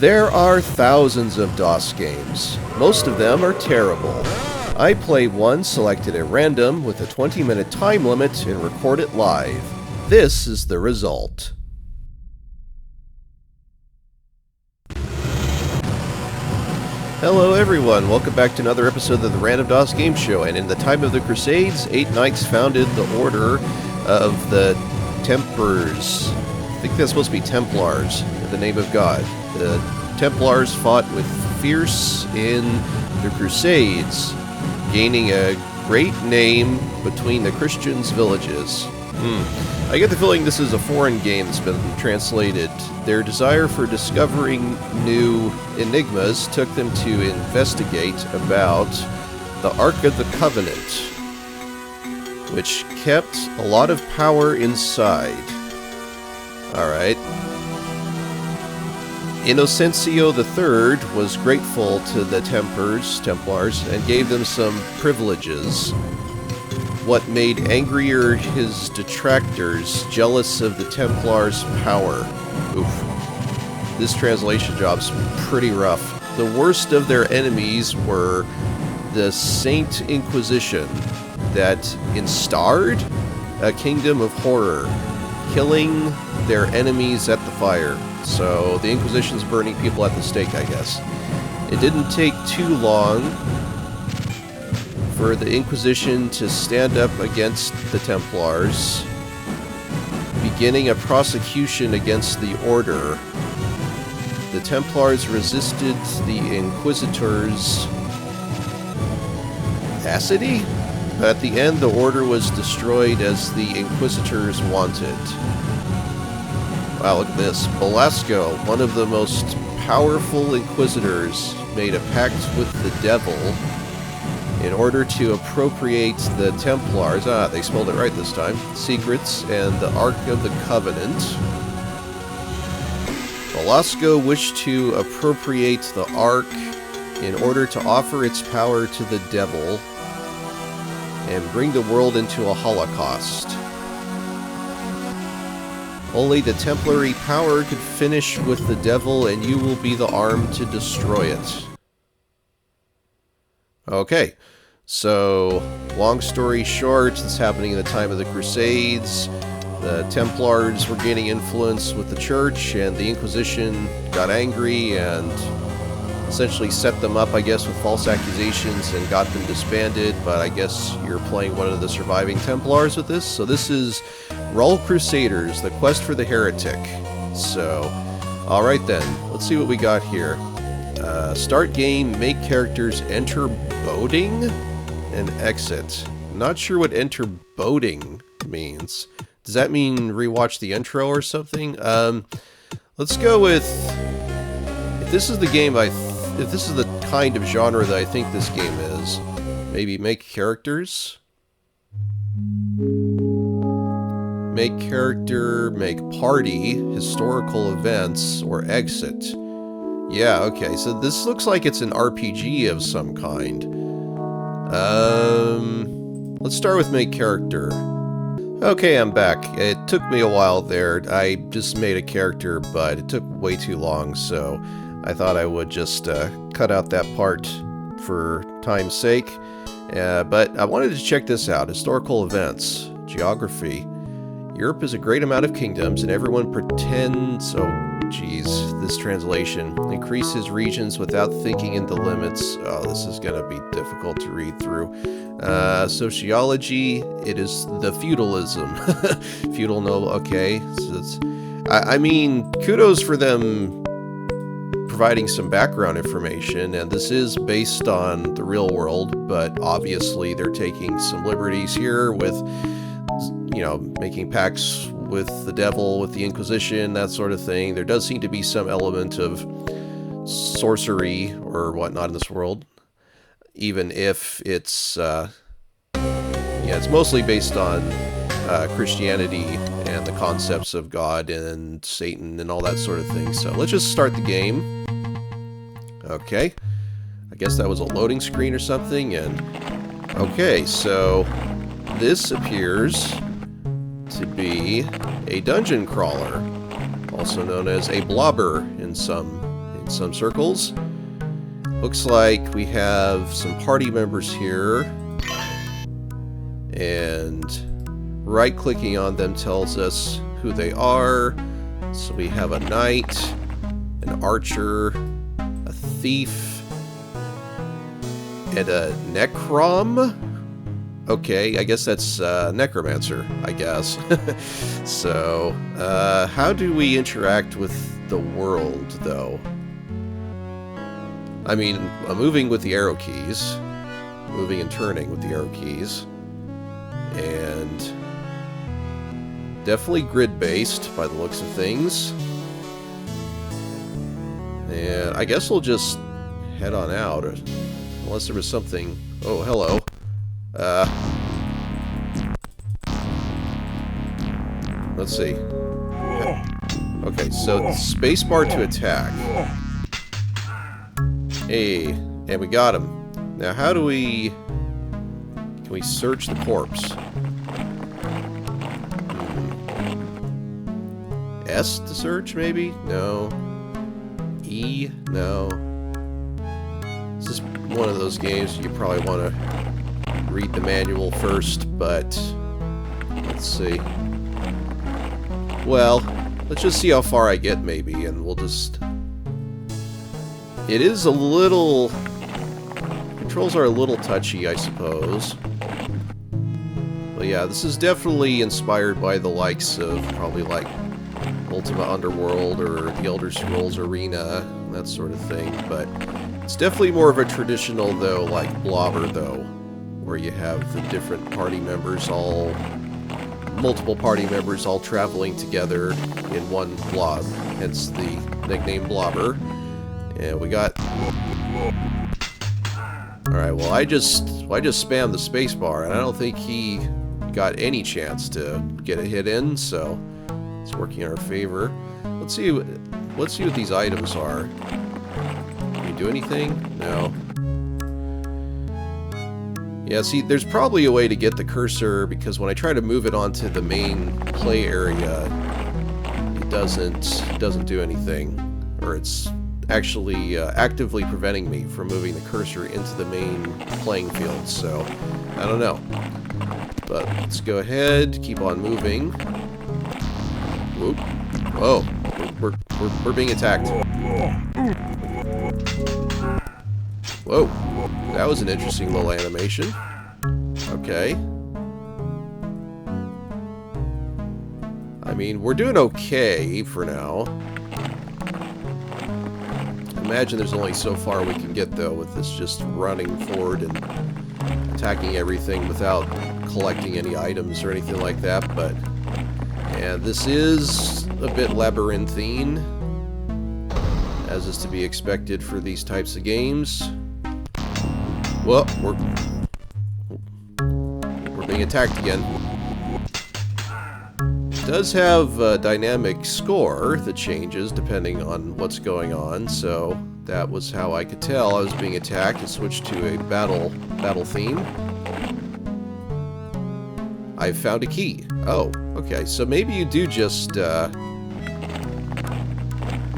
There are thousands of DOS games. Most of them are terrible. I play one selected at random with a 20-minute time limit and record it live. This is the result. Hello everyone, welcome back to another episode of the Random DOS Game Show, and in the time of the Crusades, 8 knights founded the Order of the Templars. I think that's supposed to be Templars, in the name of God. The Templars fought with fierce in the Crusades, gaining a great name between the Christians' villages. I get the feeling this is a foreign game that's been translated. Their desire for discovering new enigmas took them to investigate about the Ark of the Covenant, which kept a lot of power inside. Alright. Innocencio III was grateful to the Templars, and gave them some privileges. What made angrier his detractors, jealous of the Templars' power. Oof. This translation job's pretty rough. The worst of their enemies were the Saint Inquisition that instaured a kingdom of horror, killing their enemies at the fire. So the Inquisition's burning people at the stake, I guess. It didn't take too long for the Inquisition to stand up against the Templars, beginning a prosecution against the Order. The Templars resisted the Inquisitors' audacity? At the end, the Order was destroyed as the Inquisitors wanted. Wow, look at this. Velasco, one of the most powerful Inquisitors, made a pact with the devil in order to appropriate the Templars, they spelled it right this time, secrets and the Ark of the Covenant. Velasco wished to appropriate the Ark in order to offer its power to the devil and bring the world into a holocaust. Only the Templary power could finish with the devil, and you will be the arm to destroy it. Okay, so, long story short, it's happening in the time of the Crusades. The Templars were gaining influence with the Church, and the Inquisition got angry and essentially set them up, I guess, with false accusations and got them disbanded, but I guess you're playing one of the surviving Templars with this. So this is Roll Crusaders, The Quest for the Heretic. So, alright then, let's see what we got here. Start game, make characters, enter boating, and exit. Not sure what enter boating means. Does that mean rewatch the intro or something? Let's go with... If this is the game if this is the kind of genre that I think this game is, maybe make characters? Make character, make party, historical events, or exit. Yeah, okay, so this looks like it's an RPG of some kind. Let's start with make character. Okay, I'm back. It took me a while there. I just made a character, but it took way too long, so I thought I would just cut out that part for time's sake. But I wanted to check this out. Historical events. Geography. Europe is a great amount of kingdoms, and everyone pretends... Oh, geez, this translation. Increases regions without thinking into limits. Oh, this is going to be difficult to read through. Sociology, it is the feudalism. Feudal noble, okay. So it's, I mean, kudos for them providing some background information, and this is based on the real world, but obviously they're taking some liberties here with, you know, making pacts with the devil, with the Inquisition, that sort of thing. There does seem to be some element of sorcery or whatnot in this world, even if it's, it's mostly based on Christianity and the concepts of God and Satan and all that sort of thing. So let's just start the game. Okay. I guess that was a loading screen or something, and... Okay, so this appears to be a dungeon crawler, also known as a blobber in some in some circles. Looks like we have some party members here. And right-clicking on them tells us who they are. So we have a knight, an archer, a thief, and a necrom. Okay, I guess that's necromancer, I guess. So, how do we interact with the world, though? I mean, I'm moving with the arrow keys. Moving and turning with the arrow keys. And definitely grid-based by the looks of things. And I guess we'll just head on out, unless there was something... Oh, hello. Let's see. Okay, so spacebar to attack. Hey, and we got him. Now, how do we... Can we search the corpse? S to search, maybe? No. E? No. This is one of those games you probably want to read the manual first, but let's see. Well, let's just see how far I get, maybe, and we'll just... It is a little... Controls are a little touchy, I suppose. But yeah, this is definitely inspired by the likes of probably like Ultima Underworld or the Elder Scrolls Arena, that sort of thing, but it's definitely more of a traditional, though, like Blobber, though, where you have the different party members all... multiple party members all traveling together in one blob, hence the nickname Blobber. And we got... Alright, well, I just spammed the spacebar, and I don't think he got any chance to get a hit in, so it's working in our favor. Let's see what these items are. Can we do anything? No. Yeah, see, there's probably a way to get the cursor, because when I try to move it onto the main play area, it doesn't do anything, or it's actually actively preventing me from moving the cursor into the main playing field, so I don't know. But let's go ahead, keep on moving. Whoop. Whoa, we're being attacked. Whoa, that was an interesting little animation. Okay. I mean, we're doing okay for now. Imagine there's only so far we can get, though, with this just running forward and attacking everything without collecting any items or anything like that, but... And this is a bit labyrinthine, as is to be expected for these types of games. Well, we're being attacked again. It does have a dynamic score that changes depending on what's going on, so that was how I could tell I was being attacked. I switched to a battle theme. I found a key. Oh, okay, so maybe you do just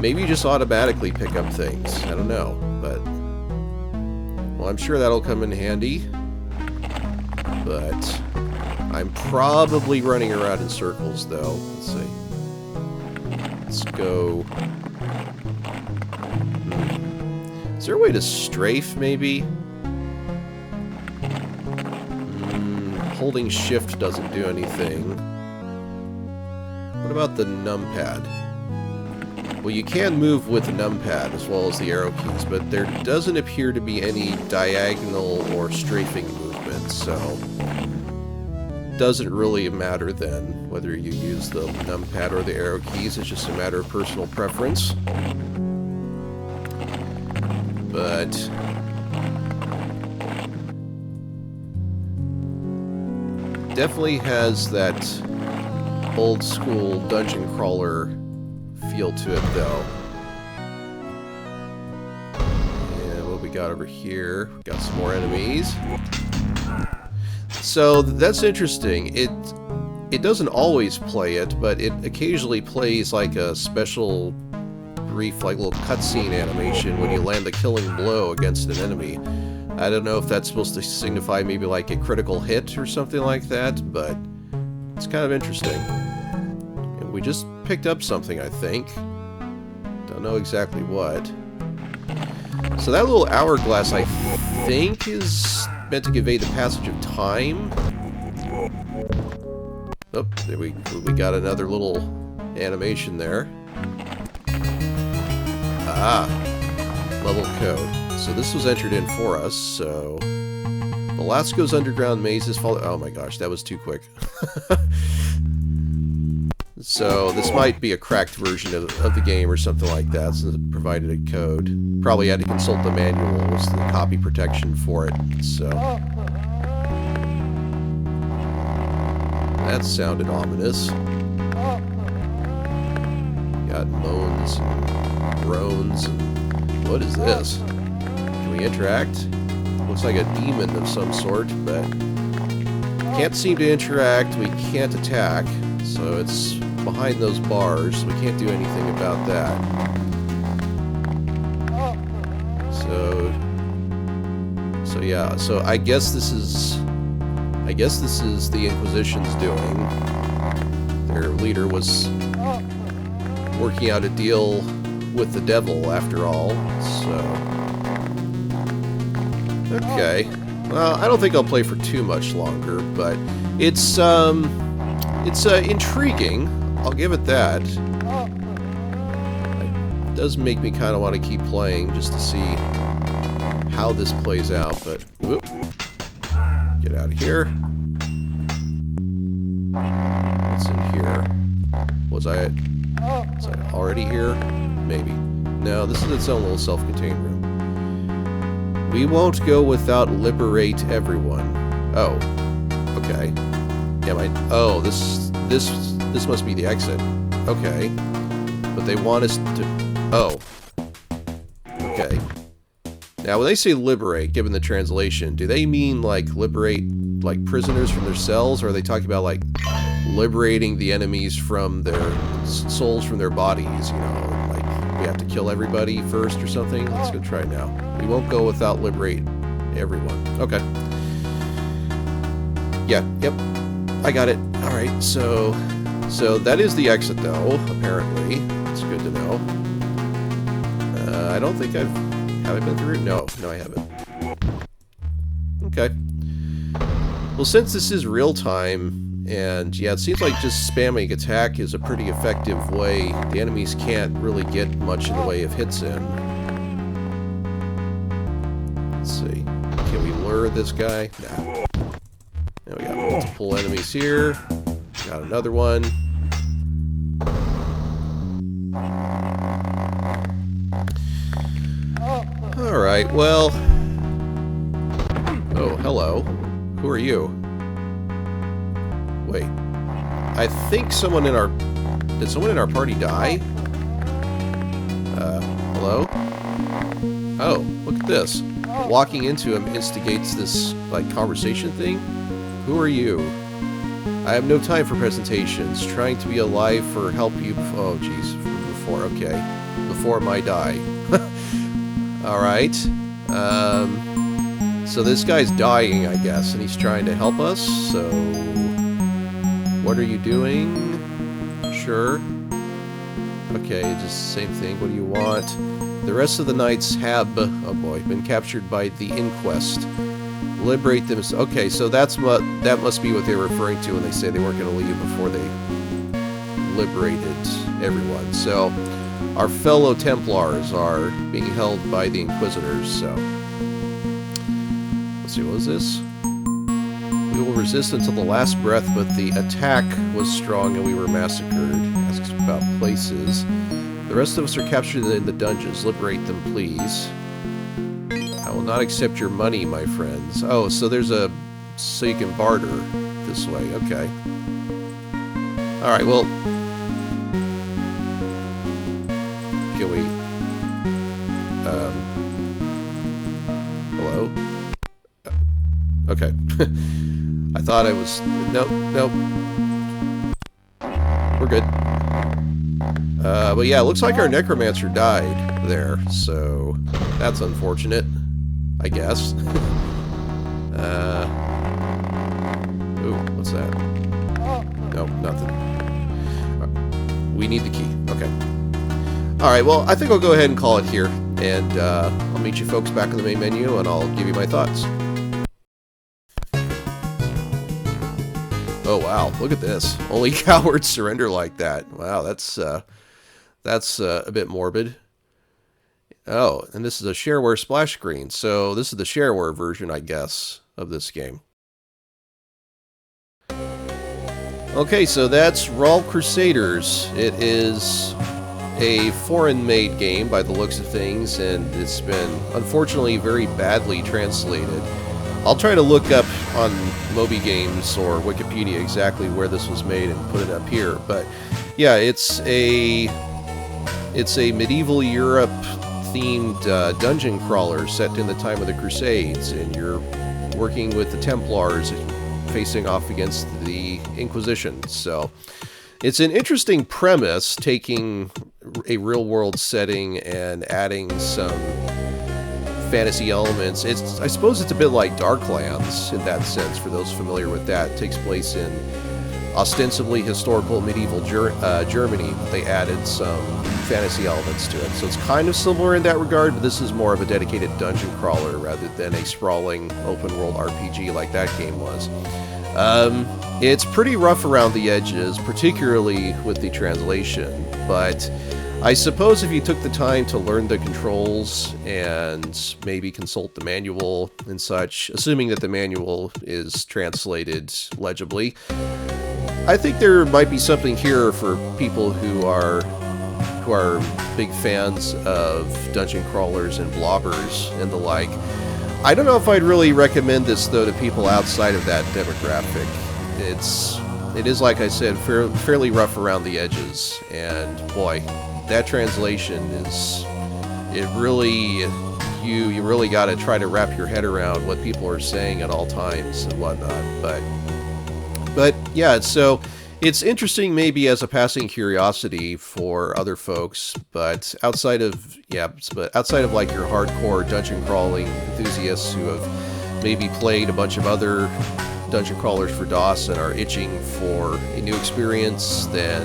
maybe you just automatically pick up things. I don't know, but well, I'm sure that'll come in handy. But I'm probably running around in circles, though. Let's see. Let's go. Is there a way to strafe, maybe? Holding shift doesn't do anything. What about the numpad? Well, you can move with the numpad as well as the arrow keys, but there doesn't appear to be any diagonal or strafing movement, so it doesn't really matter then whether you use the numpad or the arrow keys. It's just a matter of personal preference. But definitely has that old school dungeon crawler feel to it, though. And what we got over here? We got some more enemies. So that's interesting. It doesn't always play it, but it occasionally plays like a special brief, like, little cutscene animation when you land the killing blow against an enemy. I don't know if that's supposed to signify maybe like a critical hit or something like that, but it's kind of interesting. And we just picked up something, I think. Don't know exactly what. So that little hourglass, I think, is meant to convey the passage of time. Oh, there we got another little animation there. Ah, level code. So this was entered in for us, so... Velasco's underground mazes follow... Oh my gosh, that was too quick. So this might be a cracked version of the game or something like that, since it provided a code. Probably had to consult the manual, was the copy protection for it, so... That sounded ominous. Got moans and groans and... What is this? Can we interact? Looks like a demon of some sort, but... Can't seem to interact, we can't attack, so it's behind those bars, we can't do anything about that. So yeah, so I guess this is the Inquisition's doing. Their leader was working out a deal with the devil, after all, so... Okay. Well, I don't think I'll play for too much longer, but it's intriguing. I'll give it that. It does make me kind of want to keep playing, just to see how this plays out, but... Whoop. Get out of here. What's in here? Was I already here? Maybe. No, this is its own little self-contained room. We won't go without liberate everyone. Oh. Okay. Am I... Oh, this must be the exit. Okay. But they want us to... Oh. Okay. Now, when they say liberate, given the translation, do they mean, like, liberate, like, prisoners from their cells? Or are they talking about, like, liberating the enemies from their souls from their bodies, you know? Like, we have to kill everybody first or something? Let's go try now. We won't go without liberate everyone. Okay. Yeah, yep. I got it. Alright, so that is the exit, though, apparently. It's good to know. I don't think Have I been through? No, I haven't. Okay. Well, since this is real-time, and yeah, it seems like just spamming attack is a pretty effective way. The enemies can't really get much in the way of hits in. Let's see. Can we lure this guy? Nah. Now we got multiple enemies here. Got another one. Alright, well... Oh, hello. Who are you? Wait. I think someone in our... Did someone in our party die? Hello? Oh, look at this. Walking into him instigates this, like, conversation thing. Who are you? I have no time for presentations. Trying to be alive for help you... Oh, jeez. Before, okay. Before my die. Alright. So this guy's dying, I guess, and he's trying to help us, so... What are you doing? Sure. Okay, just same thing. What do you want? The rest of the knights have, oh boy, been captured by the Inquest. Liberate them. Okay, so that must be what they're referring to when they say they weren't going to leave before they liberated everyone. So... Our fellow Templars are being held by the Inquisitors, so... Let's see, what was this? We will resist until the last breath, but the attack was strong and we were massacred. Asks about places. The rest of us are captured in the dungeons. Liberate them, please. I will not accept your money, my friends. Oh, so there's a... So you can barter this way. Okay. Alright, well... Can we... Hello? Okay. I thought I was... Nope, nope. We're good. But yeah, it looks like our necromancer died there, so that's unfortunate, I guess. Ooh, what's that? Nope, nothing. We need the key. Okay. Alright, well, I think I'll go ahead and call it here, and I'll meet you folks back in the main menu, and I'll give you my thoughts. Oh wow, look at this. Only cowards surrender like that. Wow, that's a bit morbid. Oh, and this is a shareware splash screen. So this is the shareware version, I guess, of this game. Okay, so that's Crusaders. It is a foreign-made game by the looks of things, and it's been, unfortunately, very badly translated. I'll try to look up on Moby Games or Wikipedia exactly where this was made and put it up here. But yeah, it's a medieval Europe themed dungeon crawler set in the time of the Crusades, and you're working with the Templars facing off against the Inquisition. So it's an interesting premise, taking a real-world setting and adding some fantasy elements. I suppose it's a bit like Darklands in that sense, for those familiar with that. It takes place in ostensibly historical medieval Germany, but they added some fantasy elements to it. So it's kind of similar in that regard, but this is more of a dedicated dungeon crawler rather than a sprawling open-world RPG like that game was. It's pretty rough around the edges, particularly with the translation, but I suppose if you took the time to learn the controls and maybe consult the manual and such, assuming that the manual is translated legibly, I think there might be something here for people who are big fans of dungeon crawlers and blobbers and the like. I don't know if I'd really recommend this, though, to people outside of that demographic. It is, like I said, fairly rough around the edges, and boy, that translation is, you really got to try to wrap your head around what people are saying at all times and whatnot. But yeah, so it's interesting maybe as a passing curiosity for other folks, but outside of like your hardcore dungeon crawling enthusiasts who have maybe played a bunch of other dungeon crawlers for DOS and are itching for a new experience, then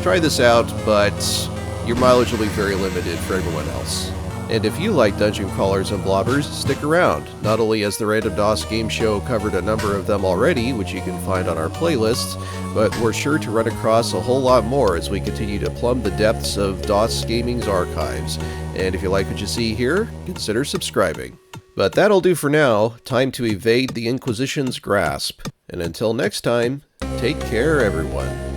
try this out, but your mileage will be very limited for everyone else. And if you like dungeon crawlers and blobbers, stick around. Not only has the Random DOS Game Show covered a number of them already, which you can find on our playlists, but we're sure to run across a whole lot more as we continue to plumb the depths of DOS Gaming's archives. And if you like what you see here, consider subscribing. But that'll do for now. Time to evade the Inquisition's grasp. And until next time, take care, everyone.